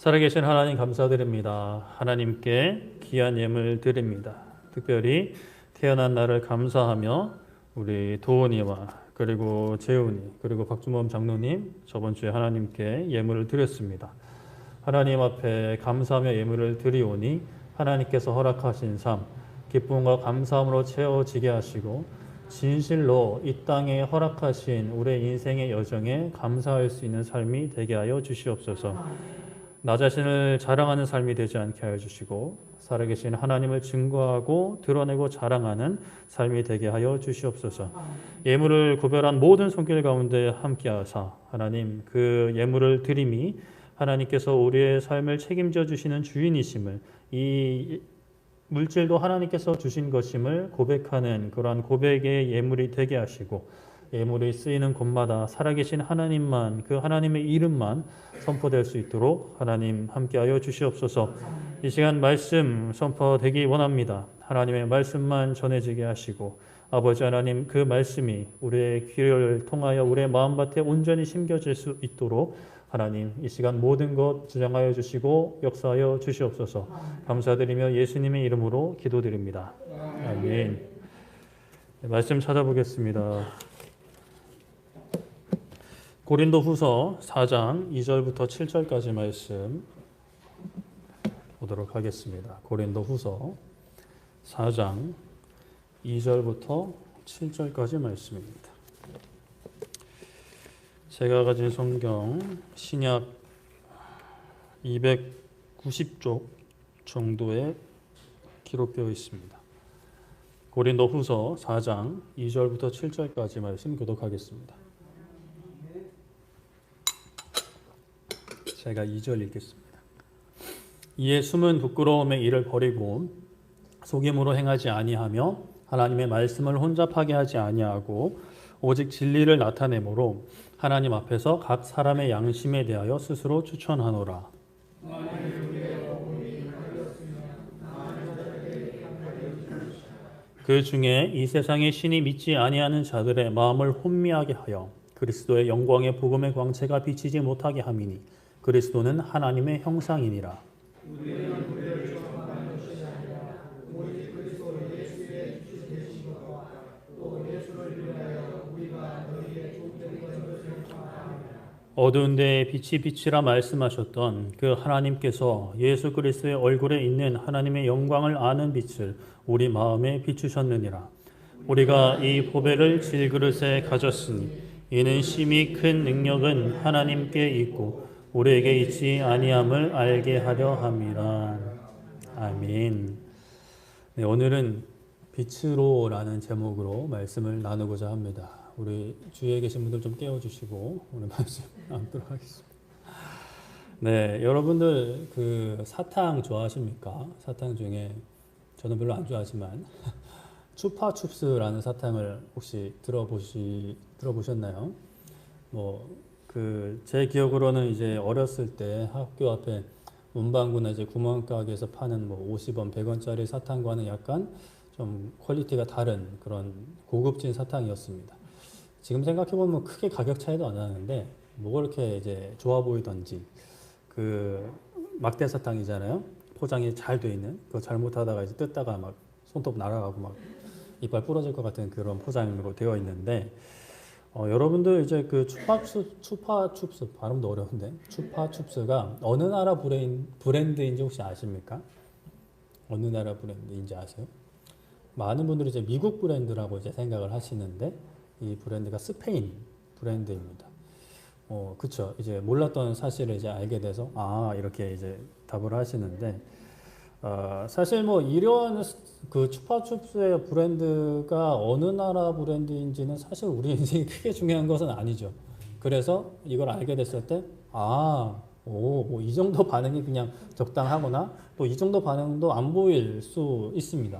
살아계신 하나님 감사드립니다. 하나님께 귀한 예물 드립니다. 특별히 태어난 날을 감사하며 우리 도원이와 그리고 재훈이 그리고 박주범 장로님 저번 주에 하나님께 예물을 드렸습니다. 하나님 앞에 감사하며 예물을 드리오니 하나님께서 허락하신 삶 기쁨과 감사함으로 채워지게 하시고 진실로 이 땅에 허락하신 우리의 인생의 여정에 감사할 수 있는 삶이 되게 하여 주시옵소서. 나 자신을 자랑하는 삶이 되지 않게 하여 주시고 살아계신 하나님을 증거하고 드러내고 자랑하는 삶이 되게 하여 주시옵소서. 예물을 구별한 모든 손길 가운데 함께하사 하나님 그 예물을 드림이 하나님께서 우리의 삶을 책임져 주시는 주인이심을 이 물질도 하나님께서 주신 것임을 고백하는 그러한 고백의 예물이 되게 하시고 예물이 쓰이는 곳마다 살아계신 하나님만 그 하나님의 이름만 선포될 수 있도록 하나님 함께하여 주시옵소서. 이 시간 말씀 선포되기 원합니다. 하나님의 말씀만 전해지게 하시고 아버지 하나님 그 말씀이 우리의 귀를 통하여 우리의 마음밭에 온전히 심겨질 수 있도록 하나님 이 시간 모든 것 주장하여 주시고 역사하여 주시옵소서. 감사드리며 예수님의 이름으로 기도드립니다. 아멘. 말씀 찾아보겠습니다. 고린도 후서 4장 2절부터 7절까지 말씀 보도록 하겠습니다. 고린도 후서 4장 2절부터 7절까지 말씀입니다. 제가 가진 성경 신약 290쪽 정도에 기록되어 있습니다. 고린도 후서 4장 2절부터 7절까지 말씀 교독하겠습니다. 제가 2절 읽겠습니다. 이에 숨은 부끄러움의 일을 버리고 속임으로 행하지 아니하며 하나님의 말씀을 혼잡하게 하지 아니하고 오직 진리를 나타내므로 하나님 앞에서 각 사람의 양심에 대하여 스스로 추천하노라. 그 중에 이 세상의 신이 믿지 아니하는 자들의 마음을 혼미하게 하여 그리스도의 영광의 복음의 광채가 비치지 못하게 함이니 그리스도는 하나님의 형상이니라. 어두운 데에 빛이 빛이라 말씀하셨던 그 하나님께서 예수 그리스도의 얼굴에 있는 하나님의 영광을 아는 빛을 우리 마음에 비추셨느니라. 우리가 이 보배를 질그릇에 가졌으니 이는 심히 큰 능력은 하나님께 있고 우리에게 있지 아니함을 알게 하려 함이라. 아멘. 네, 오늘은 빛으로라는 제목으로 말씀을 나누고자 합니다. 우리 주위에 계신 분들 좀 깨워주시고 오늘 말씀 나누도록 하겠습니다. 네, 여러분들 그 사탕 좋아하십니까? 사탕 중에 저는 별로 안 좋아하지만 추파춥스라는 사탕을 혹시 들어보셨나요? 제 기억으로는 이제 어렸을 때 학교 앞에 문방구나 이제 구멍가게에서 파는 50원, 100원짜리 사탕과는 약간 좀 퀄리티가 다른 그런 고급진 사탕이었습니다. 지금 생각해보면 크게 가격 차이도 안 나는데 뭐가 이렇게 이제 좋아 보이던지 그 막대 사탕이잖아요. 포장이 잘 돼 있는 그거 잘못하다가 이제 뜯다가 막 손톱 날아가고 막 이빨 부러질 것 같은 그런 포장으로 되어 있는데 여러분들 이제 그 추파춥스 발음도 어려운데 추파춥스가 어느 나라 브랜드인지 혹시 아십니까? 어느 나라 브랜드인지 아세요? 많은 분들이 이제 미국 브랜드라고 이제 생각을 하시는데 이 브랜드가 스페인 브랜드입니다. 그쵸. 이제 몰랐던 사실을 이제 알게 돼서 이렇게 이제 답을 하시는데 사실 이런 그 추파춥스의 브랜드가 어느 나라 브랜드인지는 사실 우리 인생이 크게 중요한 것은 아니죠. 그래서 이걸 알게 됐을 때 이 정도 반응이 그냥 적당하거나 또 이 정도 반응도 안 보일 수 있습니다.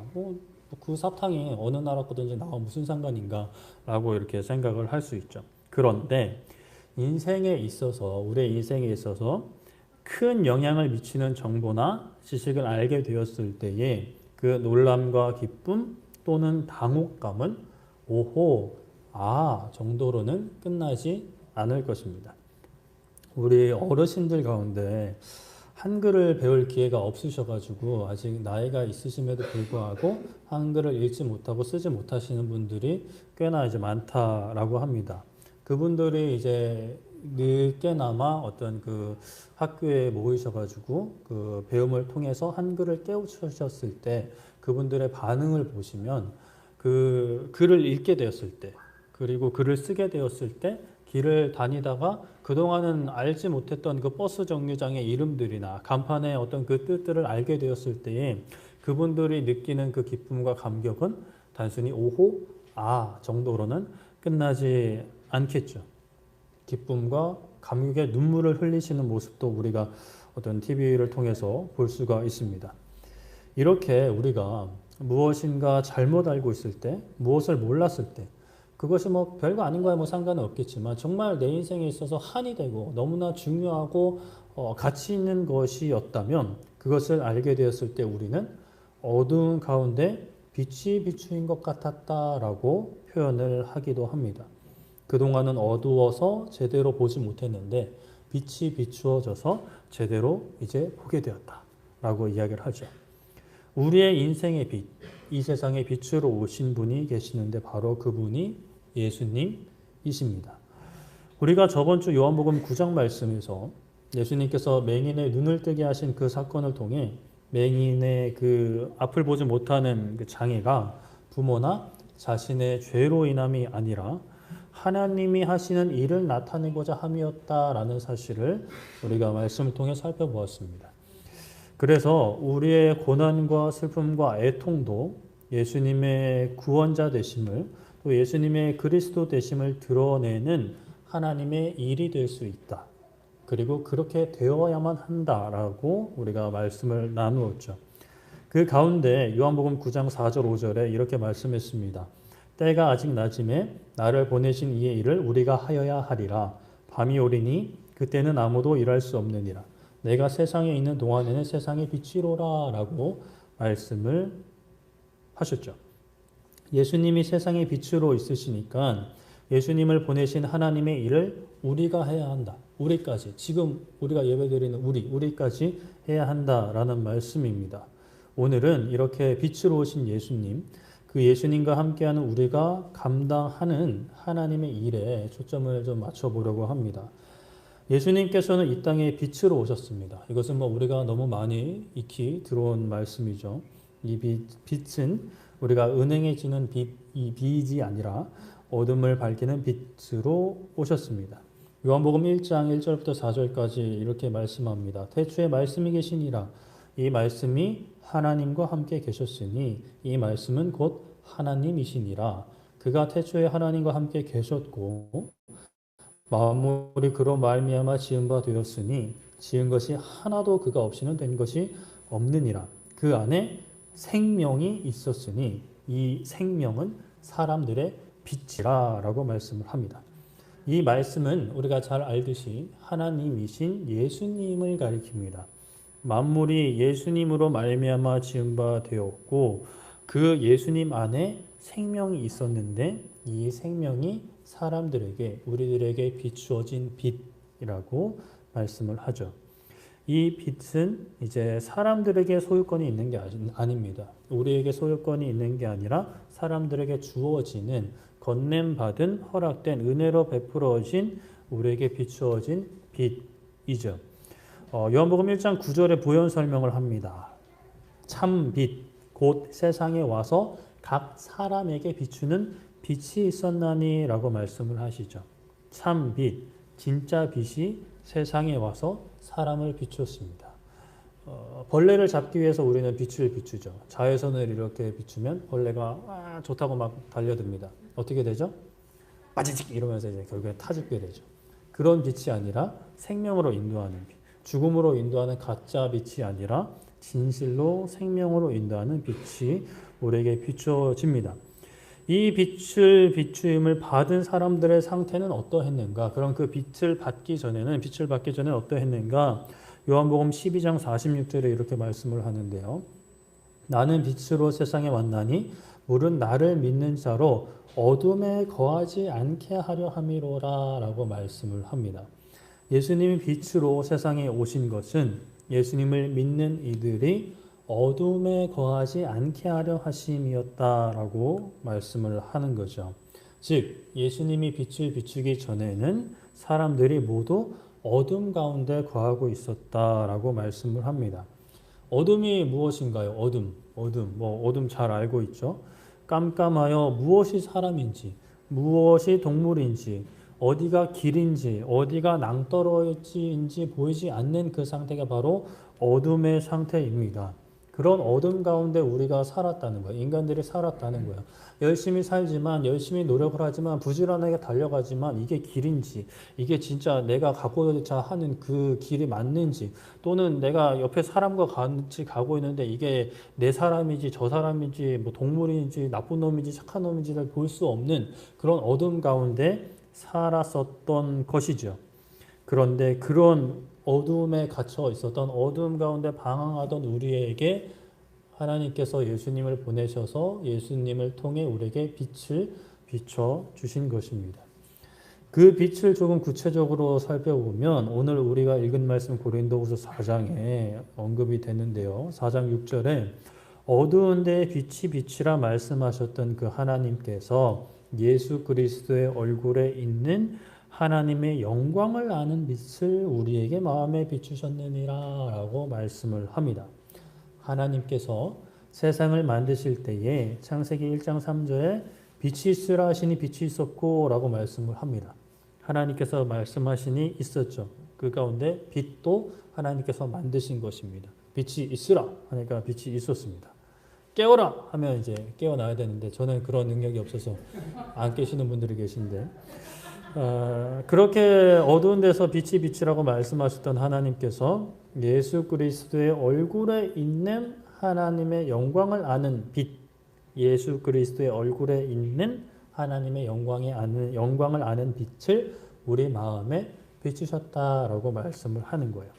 그 사탕이 어느 나라 거든지 나와 무슨 상관인가 라고 이렇게 생각을 할 수 있죠. 그런데 인생에 있어서 우리의 인생에 있어서 큰 영향을 미치는 정보나 지식을 알게 되었을 때에 그 놀람과 기쁨 또는 당혹감은 정도로는 끝나지 않을 것입니다. 우리 어르신들 가운데 한글을 배울 기회가 없으셔가지고 아직 나이가 있으심에도 불구하고 한글을 읽지 못하고 쓰지 못하시는 분들이 꽤나 이제 많다라고 합니다. 그분들이 이제 늦게나마 어떤 그 학교에 모이셔가지고 그 배움을 통해서 한글을 깨우치셨을 때 그분들의 반응을 보시면 그 글을 읽게 되었을 때 그리고 글을 쓰게 되었을 때 길을 다니다가 그동안은 알지 못했던 그 버스 정류장의 이름들이나 간판의 어떤 그 뜻들을 알게 되었을 때에 그분들이 느끼는 그 기쁨과 감격은 단순히 오호, 아 정도로는 끝나지 않겠죠. 기쁨과 감격의 눈물을 흘리시는 모습도 우리가 어떤 TV를 통해서 볼 수가 있습니다. 이렇게 우리가 무엇인가 잘못 알고 있을 때, 무엇을 몰랐을 때, 그것이 뭐 별거 아닌 거야 뭐 상관은 없겠지만 정말 내 인생에 있어서 한이 되고 너무나 중요하고 가치 있는 것이었다면 그것을 알게 되었을 때 우리는 어두운 가운데 빛이 비추인 것 같았다라고 표현을 하기도 합니다. 그동안은 어두워서 제대로 보지 못했는데 빛이 비추어져서 제대로 이제 보게 되었다라고 이야기를 하죠. 우리의 인생의 빛, 이 세상의 빛으로 오신 분이 계시는데 바로 그분이 예수님이십니다. 우리가 저번 주 요한복음 9장 말씀에서 예수님께서 맹인의 눈을 뜨게 하신 그 사건을 통해 맹인의 그 앞을 보지 못하는 그 장애가 부모나 자신의 죄로 인함이 아니라 하나님이 하시는 일을 나타내고자 함이었다라는 사실을 우리가 말씀을 통해 살펴보았습니다. 그래서 우리의 고난과 슬픔과 애통도 예수님의 구원자 되심을 또 예수님의 그리스도 되심을 드러내는 하나님의 일이 될 수 있다. 그리고 그렇게 되어야만 한다라고 우리가 말씀을 나누었죠. 그 가운데 요한복음 9장 4절 5절에 이렇게 말씀했습니다. 때가 아직 낮음에 나를 보내신 이의 일을 우리가 하여야 하리라. 밤이 오리니 그때는 아무도 일할 수 없느니라. 내가 세상에 있는 동안에는 세상의 빛이로라 라고 말씀을 하셨죠. 예수님이 세상의 빛으로 있으시니까 예수님을 보내신 하나님의 일을 우리가 해야 한다. 우리까지, 지금 우리가 예배드리는 우리까지 해야 한다라는 말씀입니다. 오늘은 이렇게 빛으로 오신 예수님, 그 예수님과 함께하는 우리가 감당하는 하나님의 일에 초점을 좀 맞춰보려고 합니다. 예수님께서는 이 땅에 빛으로 오셨습니다. 이것은 뭐 우리가 너무 많이 익히 들어온 말씀이죠. 이 빛은 우리가 은행해지는 이 빛이 아니라 어둠을 밝히는 빛으로 오셨습니다. 요한복음 1장 1절부터 4절까지 이렇게 말씀합니다. 태초에 말씀이 계시니라. 이 말씀이 하나님과 함께 계셨으니 이 말씀은 곧 하나님이시니라. 그가 태초에 하나님과 함께 계셨고 만물이 그로 말미암아 지은 바 되었으니 지은 것이 하나도 그가 없이는 된 것이 없느니라. 그 안에 생명이 있었으니 이 생명은 사람들의 빛이라 라고 말씀을 합니다. 이 말씀은 우리가 잘 알듯이 하나님이신 예수님을 가리킵니다. 만물이 예수님으로 말미암아 지은 바 되었고 그 예수님 안에 생명이 있었는데 이 생명이 사람들에게 우리들에게 비추어진 빛이라고 말씀을 하죠. 이 빛은 이제 사람들에게 소유권이 있는 게 아닙니다. 우리에게 소유권이 있는 게 아니라 사람들에게 주어지는 건냄받은 허락된 은혜로 베풀어진 우리에게 비추어진 빛이죠. 요한복음 1장 9절에 부연 설명을 합니다. 참 빛, 곧 세상에 와서 각 사람에게 비추는 빛이 있었나니 라고 말씀을 하시죠. 참 빛, 진짜 빛이 세상에 와서 사람을 비추었습니다. 벌레를 잡기 위해서 우리는 빛을 비추죠. 자외선을 이렇게 비추면 벌레가 좋다고 막 달려듭니다. 어떻게 되죠? 빠지직 이러면서 이제 결국에 타죽게 되죠. 그런 빛이 아니라 생명으로 인도하는 빛, 죽음으로 인도하는 가짜 빛이 아니라 진실로 생명으로 인도하는 빛이 우리에게 비추어집니다. 이 빛을 비추임을 받은 사람들의 상태는 어떠했는가? 그럼 그 빛을 받기 전에는 어떠했는가? 요한복음 12장 46절에 이렇게 말씀을 하는데요. 나는 빛으로 세상에 왔나니 물은 나를 믿는 자로 어둠에 거하지 않게 하려 함이로라 라고 말씀을 합니다. 예수님이 빛으로 세상에 오신 것은 예수님을 믿는 이들이 어둠에 거하지 않게 하려 하심이었다라고 말씀을 하는 거죠. 즉 예수님이 빛을 비추기 전에는 사람들이 모두 어둠 가운데 거하고 있었다라고 말씀을 합니다. 어둠이 무엇인가요? 어둠 잘 알고 있죠. 깜깜하여 무엇이 사람인지, 무엇이 동물인지, 어디가 길인지, 어디가 낭떠러지인지 보이지 않는 그 상태가 바로 어둠의 상태입니다. 그런 어둠 가운데 우리가 살았다는 거예요. 인간들이 살았다는 거예요. 열심히 살지만, 열심히 노력을 하지만, 부지런하게 달려가지만 이게 길인지, 이게 진짜 내가 가고자 하는 그 길이 맞는지, 또는 내가 옆에 사람과 같이 가고 있는데 이게 내 사람인지 저 사람인지 뭐 동물인지 나쁜 놈인지 착한 놈인지를 볼 수 없는 그런 어둠 가운데 살았었던 것이죠. 그런데 그런 어둠에 갇혀 있었던 어둠 가운데 방황하던 우리에게 하나님께서 예수님을 보내셔서 예수님을 통해 우리에게 빛을 비춰 주신 것입니다. 그 빛을 조금 구체적으로 살펴보면 오늘 우리가 읽은 말씀 고린도후서 4장에 언급이 되는데요. 4장 6절에 어두운 데에 빛이 빛이라 말씀하셨던 그 하나님께서 예수 그리스도의 얼굴에 있는 하나님의 영광을 아는 빛을 우리에게 마음에 비추셨느니라 라고 말씀을 합니다. 하나님께서 세상을 만드실 때에 창세기 1장 3절에 빛이 있으라 하시니 빛이 있었고 라고 말씀을 합니다. 하나님께서 말씀하시니 있었죠. 그 가운데 빛도 하나님께서 만드신 것입니다. 빛이 있으라 하니까 빛이 있었습니다. 깨어라 하면 이제 깨어나야 되는데 저는 그런 능력이 없어서 안 깨시는 분들이 계신데 그렇게 어두운 데서 빛이 빛이라고 말씀하셨던 하나님께서 예수 그리스도의 얼굴에 있는 하나님의 영광을 아는 빛, 예수 그리스도의 얼굴에 있는 하나님의 영광을 아는 빛을 우리 마음에 비추셨다라고 말씀을 하는 거예요.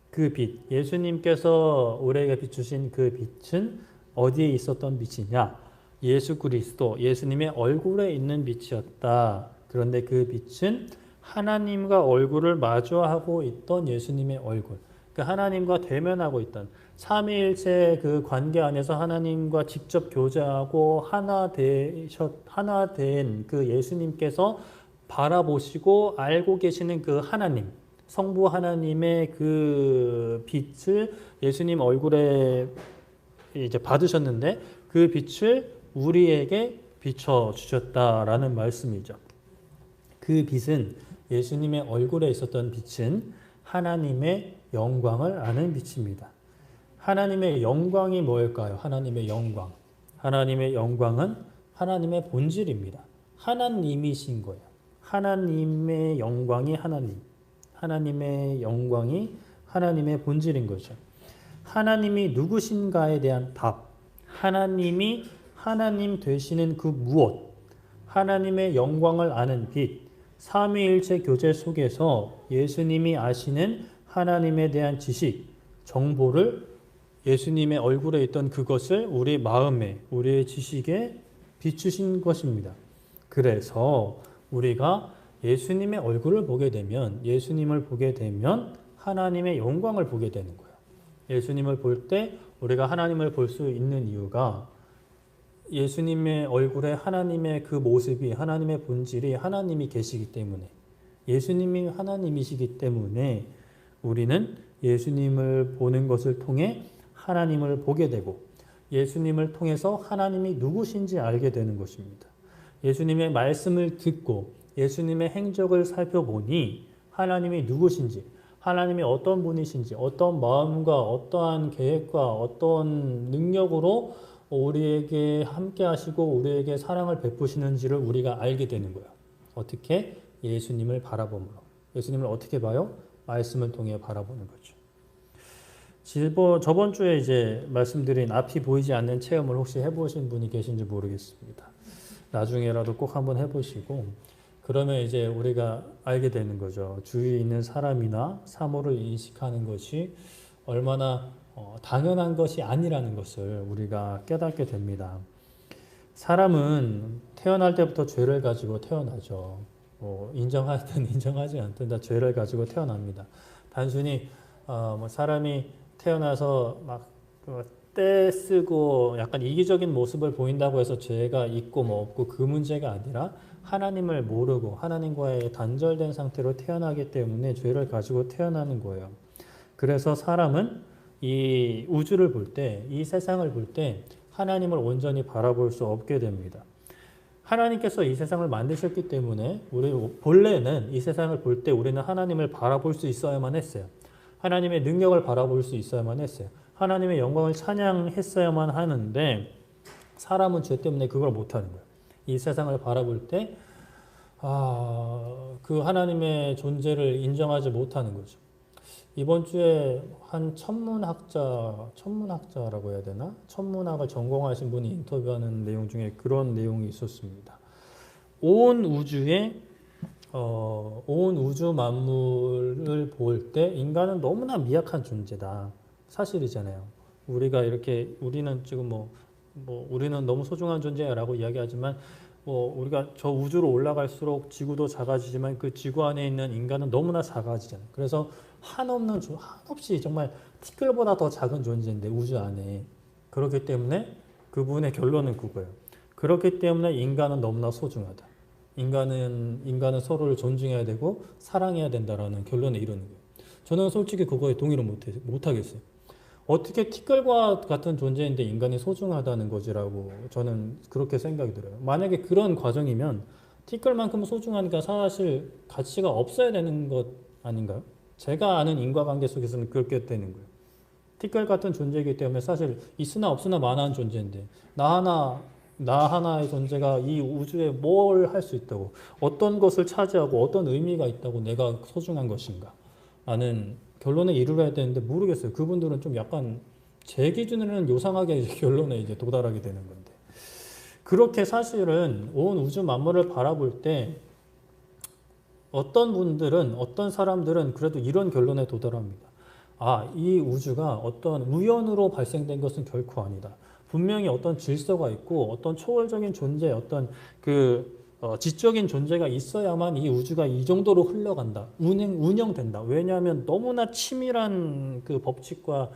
그 빛, 예수님께서 우리에게 비추신 그 빛은 어디에 있었던 빛이냐? 예수 그리스도, 예수님의 얼굴에 있는 빛이었다. 그런데 그 빛은 하나님과 얼굴을 마주하고 있던 예수님의 얼굴, 그 하나님과 대면하고 있던 삼위일체 그 관계 안에서 하나님과 직접 교제하고 하나 된 그 예수님께서 바라보시고 알고 계시는 그 하나님, 성부 하나님의 그 빛을 예수님 얼굴에 이제 받으셨는데 그 빛을 우리에게 비춰 주셨다라는 말씀이죠. 그 빛은 예수님의 얼굴에 있었던 빛은 하나님의 영광을 아는 빛입니다. 하나님의 영광이 뭘까요? 하나님의 영광. 하나님의 영광은 하나님의 본질입니다. 하나님이신 거예요. 하나님의 영광이 하나님. 하나님의 영광이 하나님의 본질인 거죠. 하나님이 누구신가에 대한 답. 하나님이 하나님 되시는 그 무엇. 하나님의 영광을 아는 빛. 삼위일체 교제 속에서 예수님이 아시는 하나님에 대한 지식, 정보를 예수님의 얼굴에 있던 그것을 우리 마음에, 우리의 지식에 비추신 것입니다. 그래서 우리가 예수님의 얼굴을 보게 되면, 예수님을 보게 되면 하나님의 영광을 보게 되는 거예요. 예수님을 볼 때 우리가 하나님을 볼 수 있는 이유가 예수님의 얼굴에 하나님의 그 모습이, 하나님의 본질이 하나님이 계시기 때문에, 예수님이 하나님이시기 때문에 우리는 예수님을 보는 것을 통해 하나님을 보게 되고 예수님을 통해서 하나님이 누구신지 알게 되는 것입니다. 예수님의 말씀을 듣고 예수님의 행적을 살펴보니 하나님이 누구신지, 하나님이 어떤 분이신지, 어떤 마음과 어떠한 계획과 어떤 능력으로 우리에게 함께 하시고 우리에게 사랑을 베푸시는지를 우리가 알게 되는 거예요. 어떻게? 예수님을 바라봄으로. 예수님을 어떻게 봐요? 말씀을 통해 바라보는 거죠. 저번 주에 이제 말씀드린 앞이 보이지 않는 체험을 혹시 해보신 분이 계신지 모르겠습니다. 나중에라도 꼭 한번 해보시고 그러면 이제 우리가 알게 되는 거죠. 주위에 있는 사람이나 사물을 인식하는 것이 얼마나 당연한 것이 아니라는 것을 우리가 깨닫게 됩니다. 사람은 태어날 때부터 죄를 가지고 태어나죠. 인정하든 인정하지 않든 다 죄를 가지고 태어납니다. 단순히 뭐 사람이 태어나서 막그 떼쓰고 약간 이기적인 모습을 보인다고 해서 죄가 있고 뭐 없고 그 문제가 아니라 하나님을 모르고 하나님과의 단절된 상태로 태어나기 때문에 죄를 가지고 태어나는 거예요. 그래서 사람은 이 우주를 볼 때, 이 세상을 볼 때 하나님을 온전히 바라볼 수 없게 됩니다. 하나님께서 이 세상을 만드셨기 때문에 우리 본래는 이 세상을 볼 때 우리는 하나님을 바라볼 수 있어야만 했어요. 하나님의 능력을 바라볼 수 있어야만 했어요. 하나님의 영광을 찬양했어야만 하는데 사람은 죄 때문에 그걸 못하는 거예요. 이 세상을 바라볼 때 그 하나님의 존재를 인정하지 못하는 거죠. 이번 주에 한 천문학자라고 해야 되나? 천문학을 전공하신 분이 인터뷰하는 내용 중에 그런 내용이 있었습니다. 온 우주 만물을 볼 때 인간은 너무나 미약한 존재다. 사실이잖아요. 우리가 이렇게 우리는 지금 우리는 너무 소중한 존재야라고 이야기하지만 우리가 저 우주로 올라갈수록 지구도 작아지지만 그 지구 안에 있는 인간은 너무나 작아지잖아요. 그래서 한없이 정말 티끌보다 더 작은 존재인데 우주 안에. 그렇기 때문에 그분의 결론은 그거예요. 그렇기 때문에 인간은 너무나 소중하다. 인간은 서로를 존중해야 되고 사랑해야 된다라는 결론에 이르는 거예요. 저는 솔직히 그거에 동의를 못하겠어요. 어떻게 티끌과 같은 존재인데 인간이 소중하다는 거지라고 저는 그렇게 생각이 들어요. 만약에 그런 과정이면 티끌만큼 소중하니까 사실 가치가 없어야 되는 것 아닌가요? 제가 아는 인과관계 속에서는 그렇게 되는 거예요. 티끌 같은 존재이기 때문에 사실 있으나 없으나 마나한 존재인데 나 하나의 존재가 이 우주에 뭘 할 수 있다고, 어떤 것을 차지하고 어떤 의미가 있다고 내가 소중한 것인가 라는 결론에 이르러야 되는데 모르겠어요. 그분들은 좀 약간 제 기준으로는 요상하게 이제 결론에 이제 도달하게 되는 건데, 그렇게 사실은 온 우주 만물을 바라볼 때 어떤 사람들은 그래도 이런 결론에 도달합니다. 이 우주가 어떤 우연으로 발생된 것은 결코 아니다. 분명히 어떤 질서가 있고 어떤 초월적인 존재, 어떤 지적인 존재가 있어야만 이 우주가 이 정도로 흘러간다. 운영된다. 왜냐하면 너무나 치밀한 그 법칙과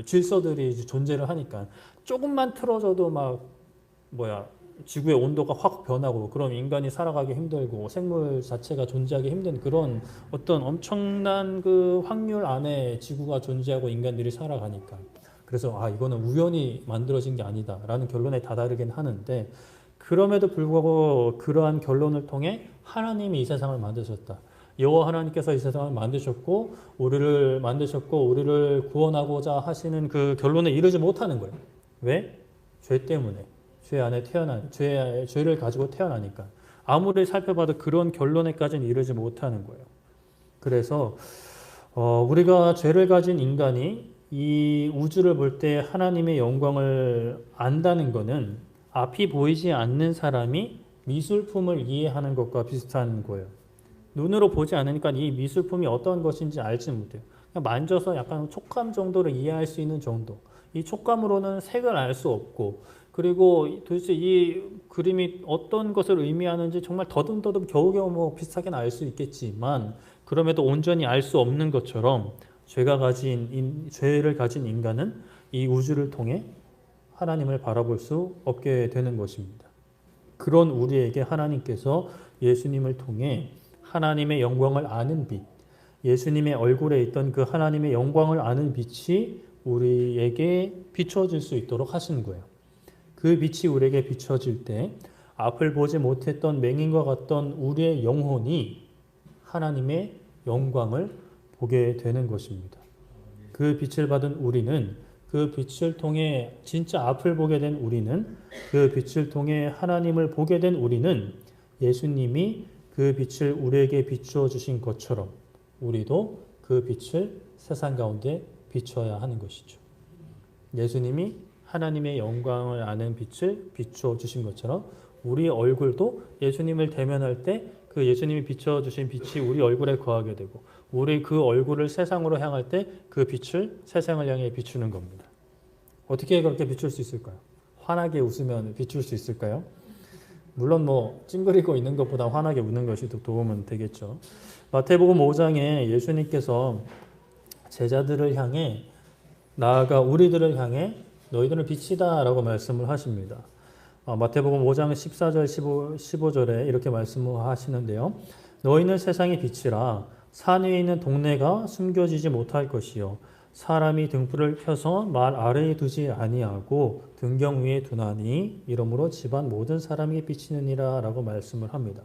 질서들이 존재를 하니까 조금만 틀어져도 지구의 온도가 확 변하고 그럼 인간이 살아가기 힘들고 생물 자체가 존재하기 힘든 그런 어떤 엄청난 그 확률 안에 지구가 존재하고 인간들이 살아가니까. 그래서 이거는 우연히 만들어진 게 아니다라는 결론에 다다르긴 하는데, 그럼에도 불구하고 그러한 결론을 통해 하나님이 이 세상을 만드셨다. 여호와 하나님께서 이 세상을 만드셨고 우리를 구원하고자 하시는 그 결론에 이르지 못하는 거예요. 왜? 죄 때문에. 죄 안에 죄를 가지고 태어나니까. 아무리 살펴봐도 그런 결론에까지는 이르지 못하는 거예요. 그래서 우리가 죄를 가진 인간이 이 우주를 볼 때 하나님의 영광을 안다는 것은 앞이 보이지 않는 사람이 미술품을 이해하는 것과 비슷한 거예요. 눈으로 보지 않으니까 이 미술품이 어떤 것인지 알지 못해요. 그냥 만져서 약간 촉감 정도를 이해할 수 있는 정도. 이 촉감으로는 색을 알 수 없고, 그리고 도대체 이 그림이 어떤 것을 의미하는지 정말 더듬더듬 겨우겨우 비슷하게는 알 수 있겠지만, 그럼에도 온전히 알 수 없는 것처럼 죄를 가진 인간은 이 우주를 통해 하나님을 바라볼 수 없게 되는 것입니다. 그런 우리에게 하나님께서 예수님을 통해 하나님의 영광을 아는 빛, 예수님의 얼굴에 있던 그 하나님의 영광을 아는 빛이 우리에게 비춰질 수 있도록 하시는 거예요. 그 빛이 우리에게 비춰질 때 앞을 보지 못했던 맹인과 같던 우리의 영혼이 하나님의 영광을 보게 되는 것입니다. 그 빛을 받은 우리는, 그 빛을 통해 진짜 앞을 보게 된 우리는, 그 빛을 통해 하나님을 보게 된 우리는 예수님이 그 빛을 우리에게 비추어 주신 것처럼 우리도 그 빛을 세상 가운데 비춰야 하는 것이죠. 예수님이 하나님의 영광을 아는 빛을 비추어 주신 것처럼 우리 얼굴도 예수님을 대면할 때 그 예수님이 비춰주신 빛이 우리 얼굴에 거하게 되고, 우리 그 얼굴을 세상으로 향할 때 그 빛을 세상을 향해 비추는 겁니다. 어떻게 그렇게 비출 수 있을까요? 환하게 웃으면 비출 수 있을까요? 물론 뭐 찡그리고 있는 것보다 환하게 웃는 것이 더 도움은 되겠죠. 마태복음 5장에 예수님께서 제자들을 향해 나아가 우리들을 향해 너희들은 빛이다 라고 말씀을 하십니다. 마태복음 5장 14절 15절에 이렇게 말씀하시는데요. 너희는 세상의 빛이라 산 위에 있는 동네가 숨겨지지 못할 것이요 사람이 등불을 켜서 말 아래에 두지 아니하고 등경 위에 두나니 이러므로 집안 모든 사람에게 비치느니라 라고 말씀을 합니다.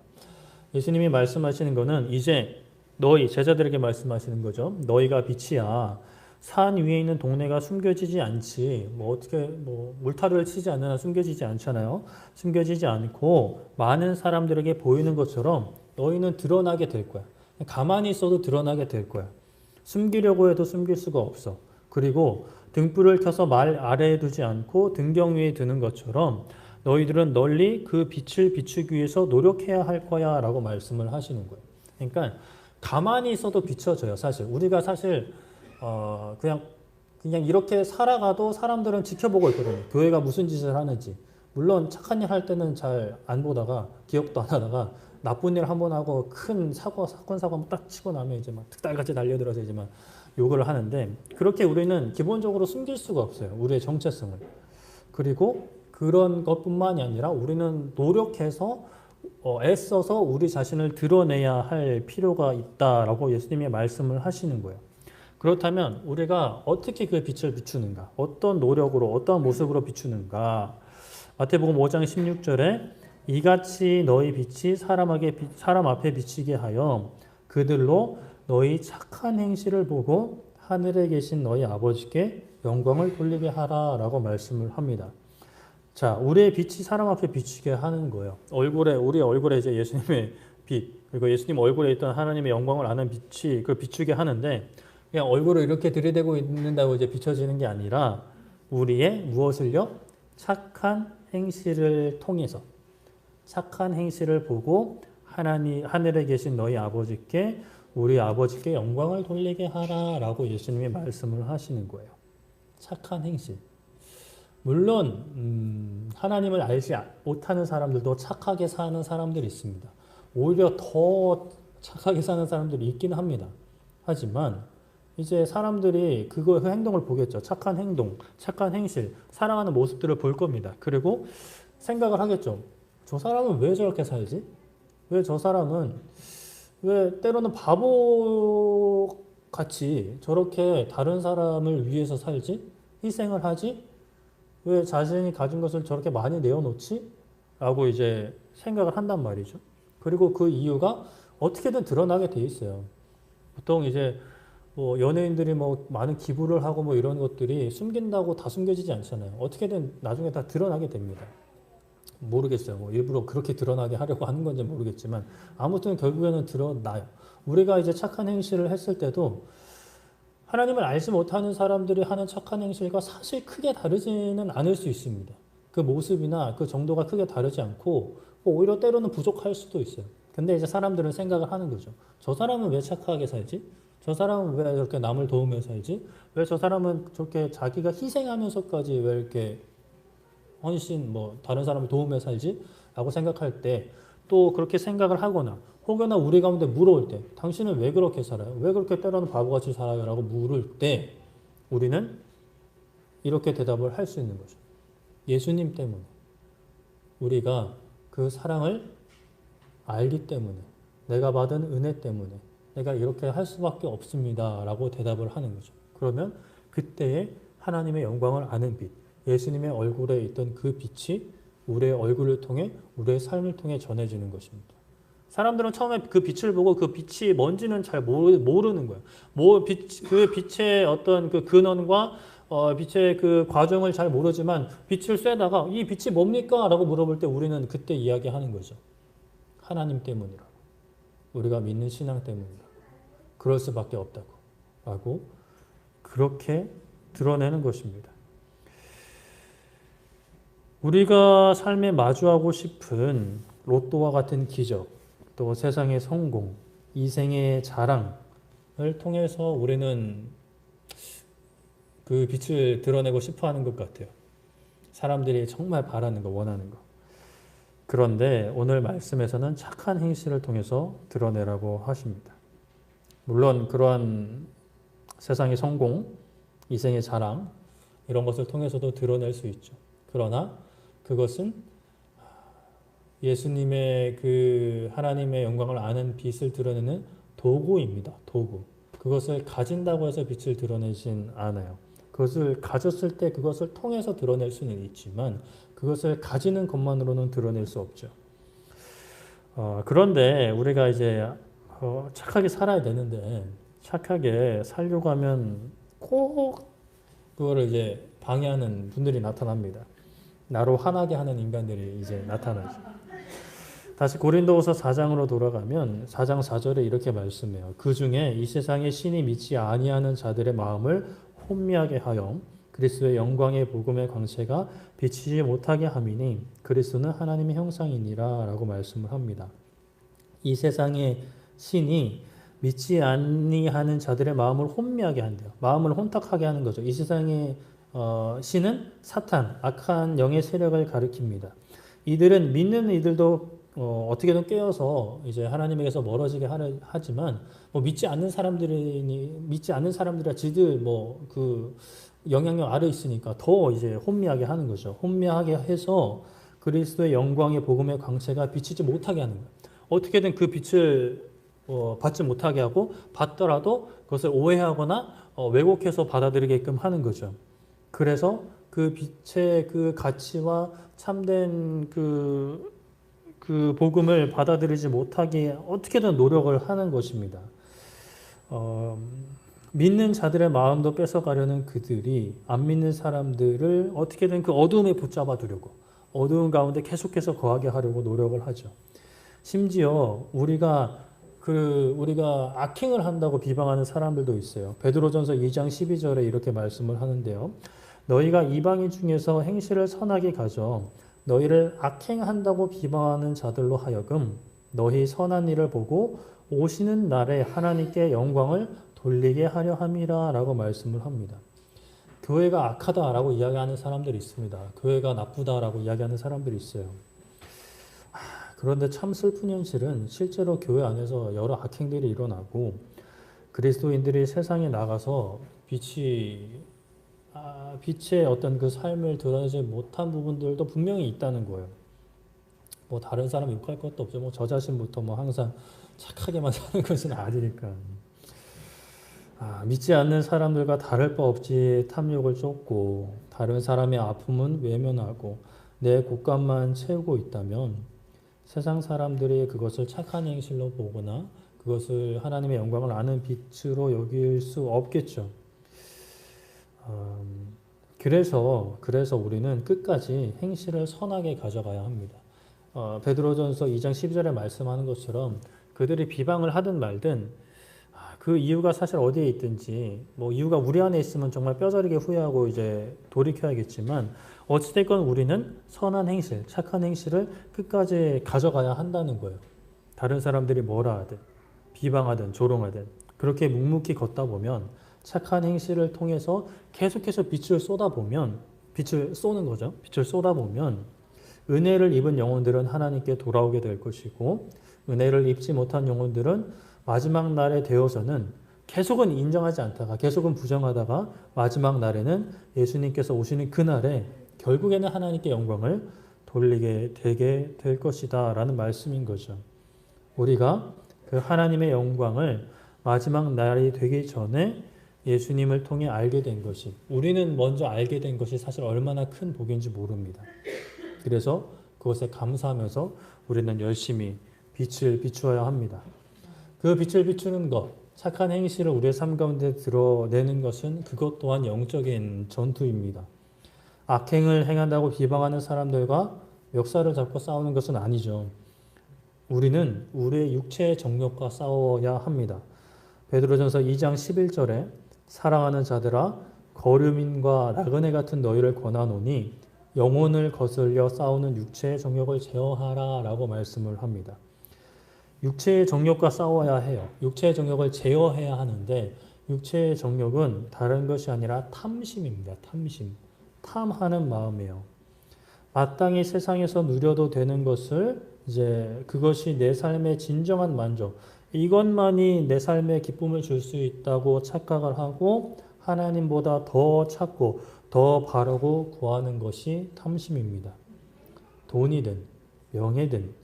예수님이 말씀하시는 것은 이제 너희 제자들에게 말씀하시는 거죠. 너희가 빛이야. 산 위에 있는 동네가 숨겨지지 않지. 뭐 어떻게 물타를 치지 않는 한 숨겨지지 않잖아요. 숨겨지지 않고 많은 사람들에게 보이는 것처럼 너희는 드러나게 될 거야. 가만히 있어도 드러나게 될 거야. 숨기려고 해도 숨길 수가 없어. 그리고 등불을 켜서 말 아래에 두지 않고 등경 위에 두는 것처럼 너희들은 널리 그 빛을 비추기 위해서 노력해야 할 거야 라고 말씀을 하시는 거예요. 그러니까 가만히 있어도 비춰져요. 사실 우리가 사실 그냥 이렇게 살아가도 사람들은 지켜보고 있거든요. 교회가 무슨 짓을 하는지. 물론 착한 일 할 때는 잘 안 보다가 기억도 안 하다가 나쁜 일 한 번 하고 큰 사건 딱 치고 나면 이제 막 득달같이 달려들어서 이제 막 욕을 하는데 그렇게 우리는 기본적으로 숨길 수가 없어요. 우리의 정체성을. 그리고 그런 것뿐만이 아니라 우리는 노력해서 애써서 우리 자신을 드러내야 할 필요가 있다라고 예수님이 말씀을 하시는 거예요. 그렇다면 우리가 어떻게 그 빛을 비추는가? 어떤 노력으로 어떤 모습으로 비추는가? 마태복음 5장 16절에 이같이 너희 빛이 사람 앞에 비치게 하여 그들로 너희 착한 행실을 보고 하늘에 계신 너희 아버지께 영광을 돌리게 하라라고 말씀을 합니다. 자, 우리의 빛이 사람 앞에 비치게 하는 거예요. 우리 얼굴에 이제 예수님의 빛, 그리고 예수님 얼굴에 있던 하나님의 영광을 아는 빛이 그 비추게 하는데 그냥 얼굴을 이렇게 들이대고 있는다고 이제 비춰지는 게 아니라 우리의 무엇을요? 착한 행실을 통해서 착한 행실을 보고 하늘에 계신 너희 아버지께 우리 아버지께 영광을 돌리게 하라라고 예수님이 말씀을 하시는 거예요. 착한 행실. 물론 하나님을 알지 못하는 사람들도 착하게 사는 사람들이 있습니다. 오히려 더 착하게 사는 사람들이 있긴 합니다. 하지만 이제 사람들이 그 행동을 보겠죠. 착한 행동, 착한 행실, 사랑하는 모습들을 볼 겁니다. 그리고 생각을 하겠죠. 저 사람은 왜 저렇게 살지? 왜 저 사람은 왜 때로는 바보같이 저렇게 다른 사람을 위해서 살지? 희생을 하지? 왜 자신이 가진 것을 저렇게 많이 내어놓지? 라고 이제 생각을 한단 말이죠. 그리고 그 이유가 어떻게든 드러나게 돼 있어요. 보통 이제 뭐 연예인들이 뭐 많은 기부를 하고 뭐 이런 것들이 숨긴다고 다 숨겨지지 않잖아요. 어떻게든 나중에 다 드러나게 됩니다. 모르겠어요. 뭐 일부러 그렇게 드러나게 하려고 하는 건지 모르겠지만 아무튼 결국에는 드러나요. 우리가 이제 착한 행실을 했을 때도 하나님을 알지 못하는 사람들이 하는 착한 행실과 사실 크게 다르지는 않을 수 있습니다. 그 모습이나 그 정도가 크게 다르지 않고 오히려 때로는 부족할 수도 있어요. 근데 이제 사람들은 생각을 하는 거죠. 저 사람은 왜 착하게 살지? 저 사람은 왜 이렇게 남을 도우며 살지? 왜 저 사람은 저렇게 자기가 희생하면서까지 왜 이렇게 헌신, 다른 사람을 도우며 살지? 라고 생각할 때 또 그렇게 생각을 하거나 혹여나 우리 가운데 물어올 때 당신은 왜 그렇게 살아요? 왜 그렇게 때로는 바보같이 살아요? 라고 물을 때 우리는 이렇게 대답을 할 수 있는 거죠. 예수님 때문에. 우리가 그 사랑을 알기 때문에 내가 받은 은혜 때문에 내가 이렇게 할 수밖에 없습니다. 라고 대답을 하는 거죠. 그러면 그때에 하나님의 영광을 아는 빛, 예수님의 얼굴에 있던 그 빛이 우리의 얼굴을 통해 우리의 삶을 통해 전해지는 것입니다. 사람들은 처음에 그 빛을 보고 그 빛이 뭔지는 잘 모르는 거예요. 그 빛의 어떤 그 근원과 빛의 그 과정을 잘 모르지만 빛을 쐬다가 이 빛이 뭡니까? 라고 물어볼 때 우리는 그때 이야기하는 거죠. 하나님 때문이라고. 우리가 믿는 신앙 때문이라고. 그럴 수밖에 없다고. 라고 그렇게 드러내는 것입니다. 우리가 삶에 마주하고 싶은 로또와 같은 기적, 또 세상의 성공, 이생의 자랑을 통해서 우리는 그 빛을 드러내고 싶어 하는 것 같아요. 사람들이 정말 바라는 거, 원하는 거. 그런데 오늘 말씀에서는 착한 행실을 통해서 드러내라고 하십니다. 물론 그러한 세상의 성공, 이생의 자랑 이런 것을 통해서도 드러낼 수 있죠. 그러나 그것은 예수님의 그 하나님의 영광을 아는 빛을 드러내는 도구입니다. 도구. 그것을 가진다고 해서 빛을 드러내진 않아요. 그것을 가졌을 때 그것을 통해서 드러낼 수는 있지만 그것을 가지는 것만으로는 드러낼 수 없죠. 그런데 우리가 이제 착하게 살아야 되는데 착하게 살려고 하면 꼭 그거를 이제 방해하는 분들이 나타납니다. 나로 화나게 하는 인간들이 이제 나타나죠. 다시 고린도후서 4장으로 돌아가면 4장 4절에 이렇게 말씀해요. 그 중에 이 세상에 신이 믿지 아니하는 자들의 마음을 혼미하게 하여 그리스도의 영광의 복음의 광채가 비치지 못하게 함이니 그리스도는 하나님의 형상이니라 라고 말씀을 합니다. 이 세상의 신이 믿지 아니하는 자들의 마음을 혼미하게 한대요. 마음을 혼탁하게 하는 거죠. 이 세상의 신은 사탄, 악한 영의 세력을 가리킵니다. 이들은 믿는 이들도 어떻게든 깨어서 이제 하나님에게서 멀어지게 하지만 믿지 않는 사람들이라 지들 그 영향력 아래 있으니까 더 이제 혼미하게 하는 거죠. 혼미하게 해서 그리스도의 영광의 복음의 광채가 비치지 못하게 하는 거예요. 어떻게든 그 빛을 받지 못하게 하고 받더라도 그것을 오해하거나 왜곡해서 받아들이게끔 하는 거죠. 그래서 그 빛의 그 가치와 참된 그 복음을 받아들이지 못하게 어떻게든 노력을 하는 것입니다. 믿는 자들의 마음도 뺏어가려는 그들이 안 믿는 사람들을 어떻게든 그 어두움에 붙잡아 두려고 어두운 가운데 계속해서 거하게 하려고 노력을 하죠. 심지어 우리가 악행을 한다고 비방하는 사람들도 있어요. 베드로전서 2장 12절에 이렇게 말씀을 하는데요. 너희가 이방인 중에서 행실을 선하게 가져 너희를 악행한다고 비방하는 자들로 하여금 너희 선한 일을 보고 오시는 날에 하나님께 영광을 돌리게 하려 함이라 라고 말씀을 합니다. 교회가 악하다라고 이야기하는 사람들이 있습니다. 교회가 나쁘다라고 이야기하는 사람들이 있어요. 그런데 참 슬픈 현실은 실제로 교회 안에서 여러 악행들이 일어나고 그리스도인들이 세상에 나가서 빛의 어떤 그 삶을 드러내지 못한 부분들도 분명히 있다는 거예요. 다른 사람 욕할 것도 없죠. 저 자신부터 항상 착하게만 사는 것은 아니니까. 믿지 않는 사람들과 다를 바 없이 탐욕을 쫓고 다른 사람의 아픔은 외면하고 내 곳간만 채우고 있다면 세상 사람들이 그것을 착한 행실로 보거나 그것을 하나님의 영광을 아는 빛으로 여길 수 없겠죠. 그래서 우리는 끝까지 행실을 선하게 가져가야 합니다. 베드로전서 2장 12절에 말씀하는 것처럼 그들이 비방을 하든 말든 그 이유가 사실 어디에 있든지 이유가 우리 안에 있으면 정말 뼈저리게 후회하고 이제 돌이켜야겠지만 어찌됐건 우리는 선한 행실, 착한 행실을 끝까지 가져가야 한다는 거예요. 다른 사람들이 뭐라 하든 비방하든 조롱하든 그렇게 묵묵히 걷다 보면 착한 행실을 통해서 계속해서 빛을 쏟아보면 빛을 쏘는 거죠. 빛을 쏟아보면 은혜를 입은 영혼들은 하나님께 돌아오게 될 것이고 은혜를 입지 못한 영혼들은 마지막 날에 되어서는 계속은 인정하지 않다가 계속은 부정하다가 마지막 날에는 예수님께서 오시는 그날에 결국에는 하나님께 영광을 돌리게 되게 될 것이다 라는 말씀인 거죠. 우리가 그 하나님의 영광을 마지막 날이 되기 전에 예수님을 통해 알게 된 것이 우리는 먼저 알게 된 것이 사실 얼마나 큰 복인지 모릅니다. 그래서 그것에 감사하면서 우리는 열심히 빛을 비추어야 합니다. 그 빛을 비추는 것, 착한 행실을 우리의 삶 가운데 드러내는 것은 그것 또한 영적인 전투입니다. 악행을 행한다고 비방하는 사람들과 멱살을 잡고 싸우는 것은 아니죠. 우리는 우리의 육체의 정욕과 싸워야 합니다. 베드로전서 2장 11절에 사랑하는 자들아 거류민과 나그네 같은 너희를 권하노니 영혼을 거슬려 싸우는 육체의 정욕을 제어하라 라고 말씀을 합니다. 육체의 정욕과 싸워야 해요. 육체의 정욕을 제어해야 하는데 육체의 정욕은 다른 것이 아니라 탐심입니다. 탐심. 탐하는 마음이에요. 마땅히 세상에서 누려도 되는 것을 이제 그것이 내 삶의 진정한 만족, 이것만이 내 삶에 기쁨을 줄 수 있다고 착각을 하고 하나님보다 더 찾고 더 바라고 구하는 것이 탐심입니다. 돈이든 명예든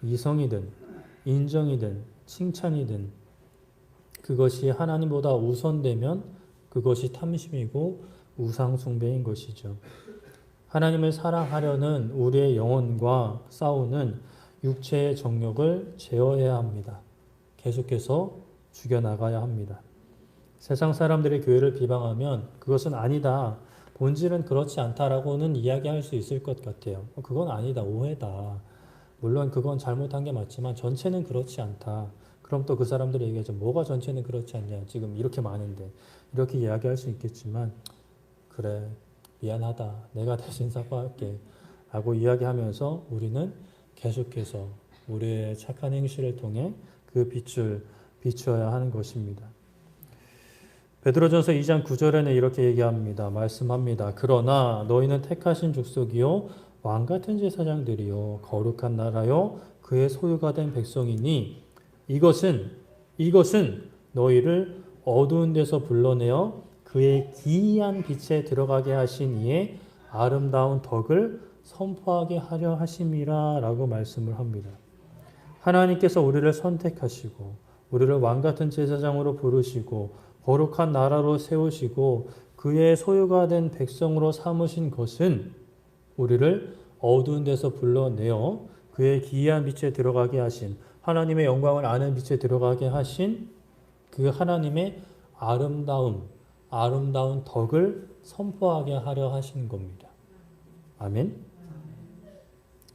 이성이든 인정이든 칭찬이든 그것이 하나님보다 우선되면 그것이 탐심이고 우상숭배인 것이죠. 하나님을 사랑하려는 우리의 영혼과 싸우는 육체의 정욕을 제어해야 합니다. 계속해서 죽여나가야 합니다. 세상 사람들이 교회를 비방하면 그것은 아니다. 본질은 그렇지 않다라고는 이야기할 수 있을 것 같아요. 그건 아니다. 오해다. 물론 그건 잘못한 게 맞지만 전체는 그렇지 않다. 그럼 또 그 사람들이 얘기하죠. 뭐가 전체는 그렇지 않냐. 지금 이렇게 많은데. 이렇게 이야기할 수 있겠지만 그래 미안하다. 내가 대신 사과할게. 라고 이야기하면서 우리는 계속해서 우리의 착한 행실을 통해 그 빛을 비추어야 하는 것입니다. 베드로전서 2장 9절에는 이렇게 얘기합니다. 말씀합니다. 그러나 너희는 택하신 족속이요 왕같은 제사장들이요 거룩한 나라요 그의 소유가 된 백성이니 이것은 너희를 어두운 데서 불러내어 그의 기이한 빛에 들어가게 하신 이의 아름다운 덕을 선포하게 하려 하심이라 라고 말씀을 합니다. 하나님께서 우리를 선택하시고 우리를 왕같은 제사장으로 부르시고 거룩한 나라로 세우시고 그의 소유가 된 백성으로 삼으신 것은 우리를 어두운 데서 불러내어 그의 기이한 빛에 들어가게 하신 하나님의 영광을 아는 빛에 들어가게 하신 그 하나님의 아름다운 덕을 선포하게 하려 하신 겁니다. 아멘.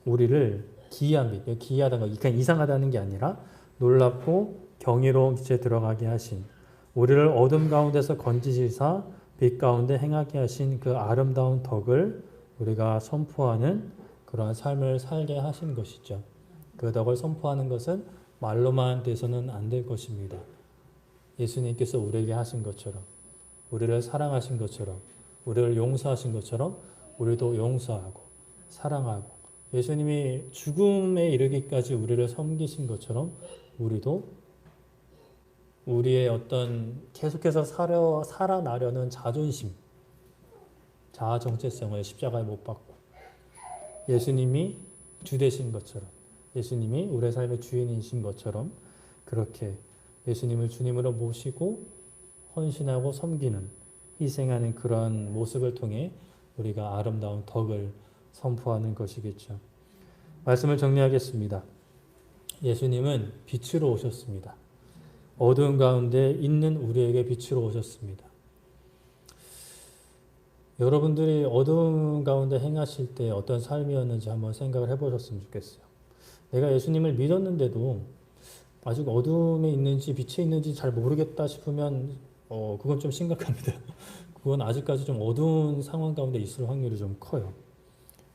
우리를 기이한 빛, 기이하다는 거 그냥 이상하다는 게 아니라 놀랍고 경이로운 빛에 들어가게 하신 우리를 어둠 가운데서 건지시사 빛 가운데 행하게 하신 그 아름다운 덕을 우리가 선포하는 그러한 삶을 살게 하신 것이죠. 그 덕을 선포하는 것은 말로만 돼서는 안 될 것입니다. 예수님께서 우리에게 하신 것처럼 우리를 사랑하신 것처럼 우리를 용서하신 것처럼 우리도 용서하고 사랑하고 예수님이 죽음에 이르기까지 우리를 섬기신 것처럼 우리도 우리의 어떤 계속해서 살아나려는 자존심, 자아 정체성을 십자가에 못 박고 예수님이 주 되신 것처럼 예수님이 우리의 삶의 주인이신 것처럼 그렇게 예수님을 주님으로 모시고 헌신하고 섬기는 희생하는 그러한 모습을 통해 우리가 아름다운 덕을 선포하는 것이겠죠. 말씀을 정리하겠습니다. 예수님은 빛으로 오셨습니다. 어두운 가운데 있는 우리에게 빛으로 오셨습니다. 여러분들이 어두운 가운데 행하실 때 어떤 삶이었는지 한번 생각을 해보셨으면 좋겠어요. 내가 예수님을 믿었는데도 아직 어둠에 있는지 빛에 있는지 잘 모르겠다 싶으면 그건 좀 심각합니다. 그건 아직까지 좀 어두운 상황 가운데 있을 확률이 좀 커요.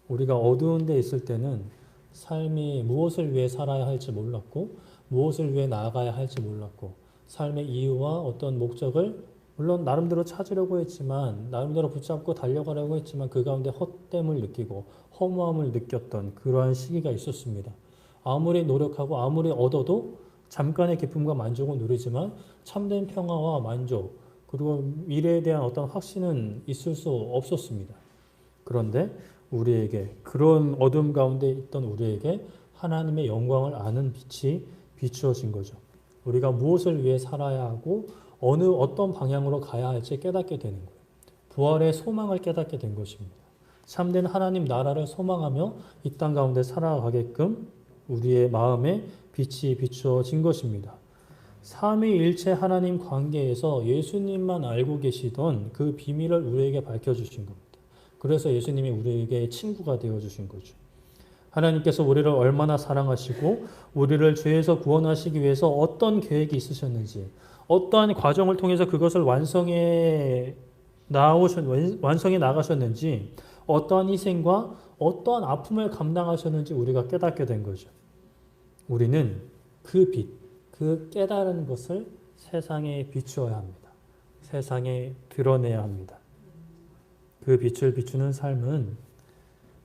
우리가 어두운 데 있을 때는 삶이 무엇을 위해 살아야 할지 몰랐고 무엇을 위해 나아가야 할지 몰랐고 삶의 이유와 어떤 목적을 물론 나름대로 찾으려고 했지만 나름대로 붙잡고 달려가려고 했지만 그 가운데 헛됨을 느끼고 허무함을 느꼈던 그러한 시기가 있었습니다. 아무리 노력하고 아무리 얻어도 잠깐의 기쁨과 만족은 누리지만 참된 평화와 만족 그리고 미래에 대한 어떤 확신은 있을 수 없었습니다. 그런데 우리에게 그런 어둠 가운데 있던 우리에게 하나님의 영광을 아는 빛이 비추어진 거죠. 우리가 무엇을 위해 살아야 하고 어떤 방향으로 가야 할지 깨닫게 되는 거예요. 부활의 소망을 깨닫게 된 것입니다. 참된 하나님 나라를 소망하며 이 땅 가운데 살아가게끔 우리의 마음에 빛이 비추어진 것입니다. 삼위일체 하나님 관계에서 예수님만 알고 계시던 그 비밀을 우리에게 밝혀주신 겁니다. 그래서 예수님이 우리에게 친구가 되어주신 거죠. 하나님께서 우리를 얼마나 사랑하시고 우리를 죄에서 구원하시기 위해서 어떤 계획이 있으셨는지 어떠한 과정을 통해서 그것을 완성해 나가셨는지 어떠한 희생과 어떠한 아픔을 감당하셨는지 우리가 깨닫게 된 거죠. 우리는 그 빛, 그 깨달은 것을 세상에 비추어야 합니다. 세상에 드러내야 합니다. 그 빛을 비추는 삶은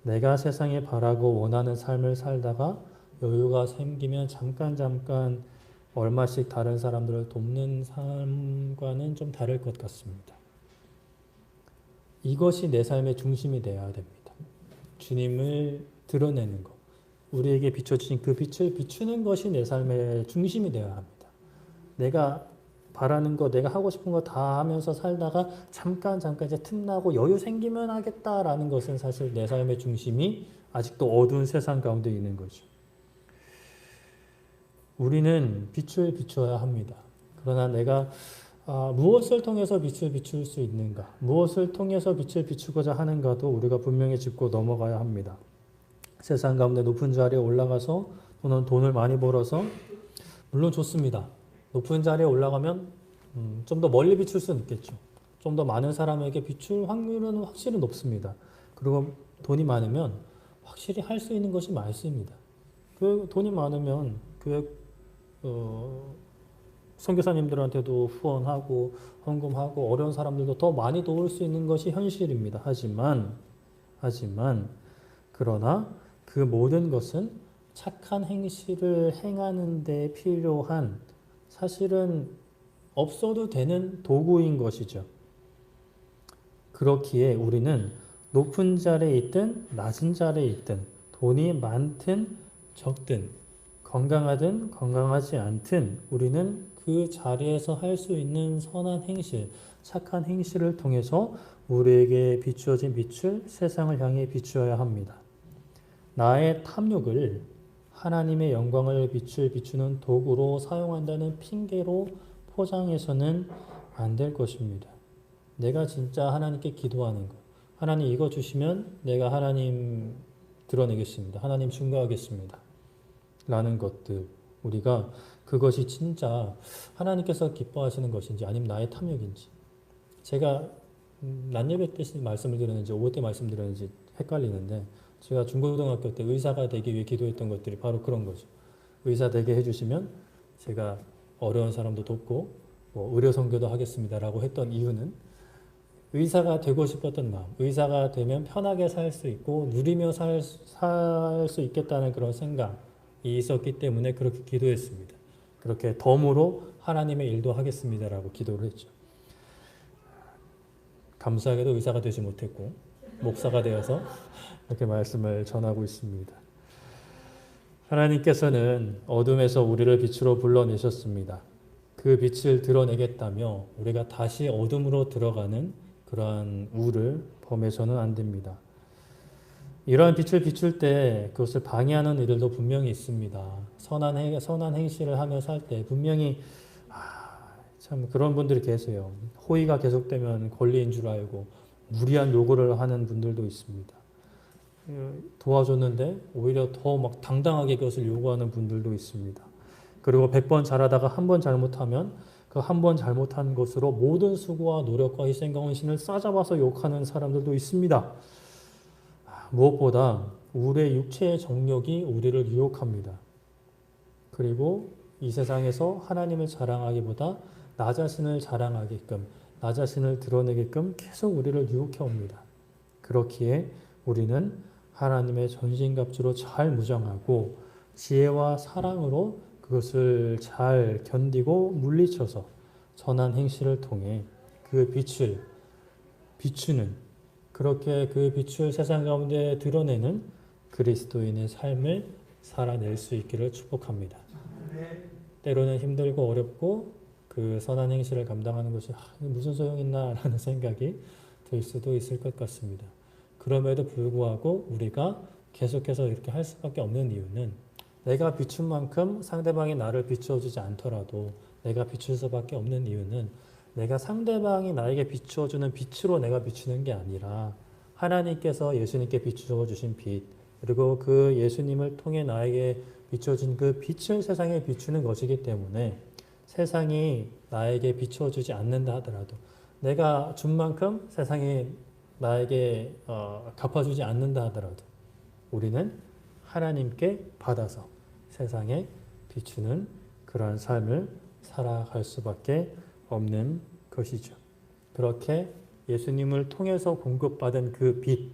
내가 세상에 바라고 원하는 삶을 살다가 여유가 생기면 잠깐 얼마씩 다른 사람들을 돕는 삶과는 좀 다를 것 같습니다. 이것이 내 삶의 중심이 되어야 됩니다. 주님을 드러내는 것, 우리에게 비춰주신 그 빛을 비추는 것이 내 삶의 중심이 되어야 합니다. 내가 바라는 거, 내가 하고 싶은 거 다 하면서 살다가 잠깐 이제 틈나고 여유 생기면 하겠다라는 것은 사실 내 삶의 중심이 아직도 어두운 세상 가운데 있는 거죠. 우리는 빛을 비춰야 합니다. 그러나 내가 무엇을 통해서 빛을 비출 수 있는가? 무엇을 통해서 빛을 비추고자 하는가도 우리가 분명히 짚고 넘어가야 합니다. 세상 가운데 높은 자리에 올라가서 또는 돈을 많이 벌어서 물론 좋습니다. 높은 자리에 올라가면 좀 더 멀리 비출 수는 있겠죠. 좀 더 많은 사람에게 비출 확률은 확실히 높습니다. 그리고 돈이 많으면 확실히 할 수 있는 것이 많습니다. 그 돈이 많으면 교회 선교사님들한테도 후원하고 헌금하고 어려운 사람들도 더 많이 도울 수 있는 것이 현실입니다. 하지만 그러나 그 모든 것은 착한 행실을 행하는 데 필요한 사실은 없어도 되는 도구인 것이죠. 그렇기에 우리는 높은 자리에 있든 낮은 자리에 있든 돈이 많든 적든 건강하든 건강하지 않든 우리는 그 자리에서 할 수 있는 선한 행실, 착한 행실을 통해서 우리에게 비추어진 빛을 세상을 향해 비추어야 합니다. 나의 탐욕을 하나님의 영광을 비추는 도구로 사용한다는 핑계로 포장해서는 안 될 것입니다. 내가 진짜 하나님께 기도하는 것, 하나님 이거 주시면 내가 하나님 드러내겠습니다. 하나님 증거하겠습니다. 라는 것들, 우리가 그것이 진짜 하나님께서 기뻐하시는 것인지 아니면 나의 탐욕인지, 제가 낮예배 때 말씀을 드렸는지 오후 때 말씀드렸는지 헷갈리는데, 제가 중고등학교 때 의사가 되기 위해 기도했던 것들이 바로 그런 거죠. 의사 되게 해주시면 제가 어려운 사람도 돕고 의료 선교도 하겠습니다라고 했던 이유는 의사가 되고 싶었던 마음, 의사가 되면 편하게 살 수 있고 누리며 살 수 있겠다는 그런 생각이 있었기 때문에 그렇게 기도했습니다. 그렇게 덤으로 하나님의 일도 하겠습니다라고 기도를 했죠. 감사하게도 의사가 되지 못했고 목사가 되어서 이렇게 말씀을 전하고 있습니다. 하나님께서는 어둠에서 우리를 빛으로 불러내셨습니다. 그 빛을 드러내겠다며 우리가 다시 어둠으로 들어가는 그러한 우를 범해서는 안 됩니다. 이러한 빛을 비출 때 그것을 방해하는 이들도 분명히 있습니다. 선한 행실을 하며 살 때 분명히 참 그런 분들이 계세요. 호의가 계속되면 권리인 줄 알고 무리한 요구를 하는 분들도 있습니다. 도와줬는데 오히려 더 막 당당하게 그것을 요구하는 분들도 있습니다. 그리고 100번 잘하다가 한 번 잘못하면 그 한 번 잘못한 것으로 모든 수고와 노력과 희생과 헌신을 싸잡아서 욕하는 사람들도 있습니다. 무엇보다 우리의 육체의 정욕이 우리를 유혹합니다. 그리고 이 세상에서 하나님을 자랑하기보다 나 자신을 자랑하게끔, 나 자신을 드러내게끔 계속 우리를 유혹해 옵니다. 그렇기에 우리는 하나님의 전신갑주로 잘 무장하고 지혜와 사랑으로 그것을 잘 견디고 물리쳐서 선한 행실을 통해 그 빛을 비추는, 그렇게 그 빛을 세상 가운데 드러내는 그리스도인의 삶을 살아낼 수 있기를 축복합니다. 때로는 힘들고 어렵고 그 선한 행실을 감당하는 것이 무슨 소용이 있나 라는 생각이 들 수도 있을 것 같습니다. 그럼에도 불구하고 우리가 계속해서 이렇게 할 수밖에 없는 이유는 내가 비춘 만큼 상대방이 나를 비추어주지 않더라도 내가 비출 수밖에 없는 이유는 내가 상대방이 나에게 비추어주는 빛으로 내가 비추는 게 아니라 하나님께서 예수님께 비추어 주신 빛, 그리고 그 예수님을 통해 나에게 비춰준 그 빛을 세상에 비추는 것이기 때문에 세상이 나에게 비춰주지 않는다 하더라도, 내가 준 만큼 세상이 나에게 갚아주지 않는다 하더라도 우리는 하나님께 받아서 세상에 비추는 그러한 삶을 살아갈 수밖에 없는 것이죠. 그렇게 예수님을 통해서 공급받은 그 빛,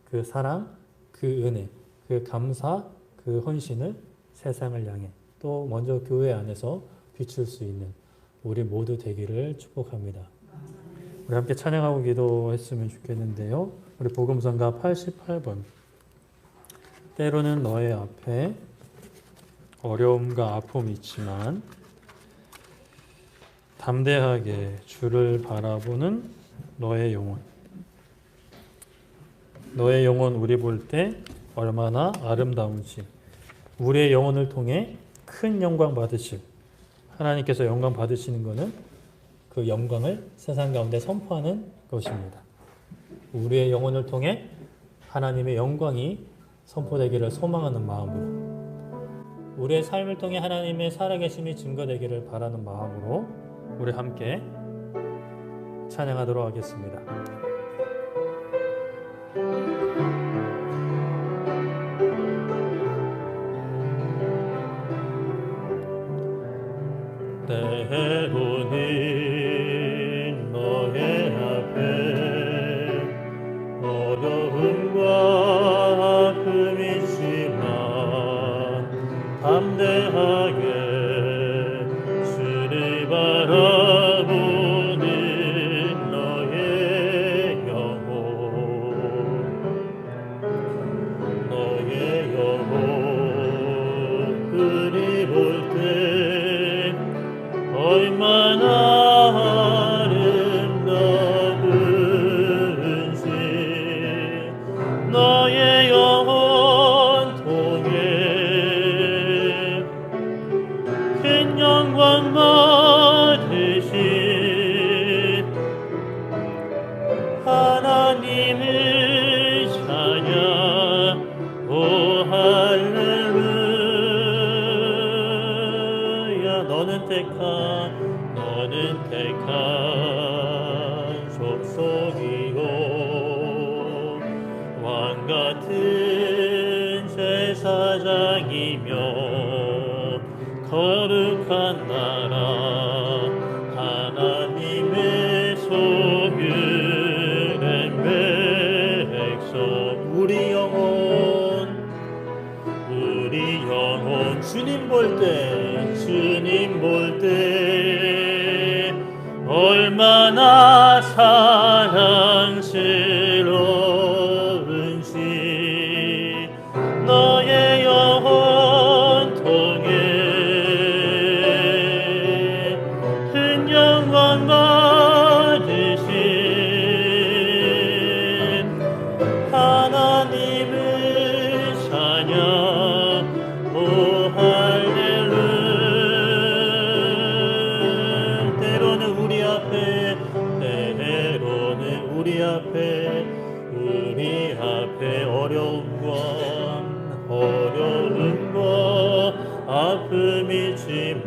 그 사랑, 그 그 은혜, 그 감사, 그 헌신을 세상을 향해 또 먼저 교회 안에서 비출 수 있는 우리 모두 되기를 축복합니다. 우리 함께 찬양하고 기도했으면 좋겠는데요. 우리 복음성가 88번. 때로는 너의 앞에 어려움과 아픔이 있지만 담대하게 주를 바라보는 너의 영혼. 너의 영혼 우리 볼 때 얼마나 아름다운지, 우리의 영혼을 통해 큰 영광 받으실, 하나님께서 영광 받으시는 것은 그 영광을 세상 가운데 선포하는 것입니다. 우리의 영혼을 통해 하나님의 영광이 선포되기를 소망하는 마음으로, 우리의 삶을 통해 하나님의 살아계심이 증거되기를 바라는 마음으로 우리 함께 찬양하도록 하겠습니다. 때로는 너의 앞에 어려움과 아픔이 있지만 담대하게 주를 바라보는 너의 영혼, 너의 영혼 그리 볼 때 얼마나 아름다운지 너의 영혼 통해 큰 영광 받으신 하나님을 찬양. 오 할렐루야. 너는 택한 족속이요 왕같은 제사장이며 거룩한 나라 하나님의 소유된 백성. 우리 영혼 주님 볼 때 얼마나 사랑스러운지 너의 영혼 통해 큰 영광 받으신 하나님을 찬양. 오 할렐루야. 때로는 우리 앞에 어려움과 아픔이지만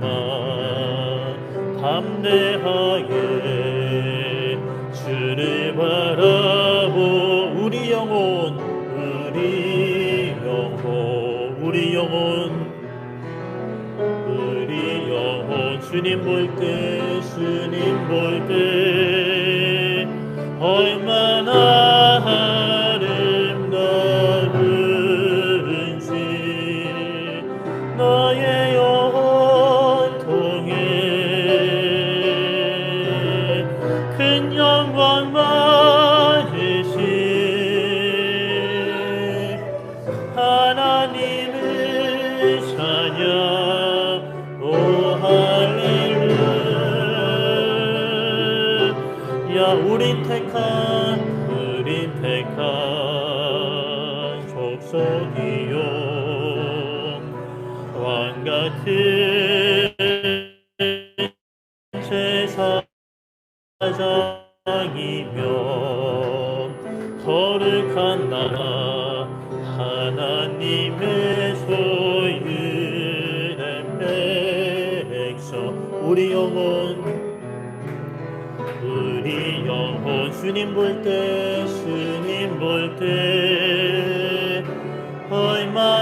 담대하게 주를 바라보 우리 영혼 주님 볼 때 얼마나 아름다운지 너의 영혼 통해 큰 영광 받으신 하나님을 찬양. 오 할렐루야. 우린 택한 족속이요 왕같은 제사장이며 거룩한 나라 하나님의 소유된 백성. 우리 영혼 주님 볼 때 얼마나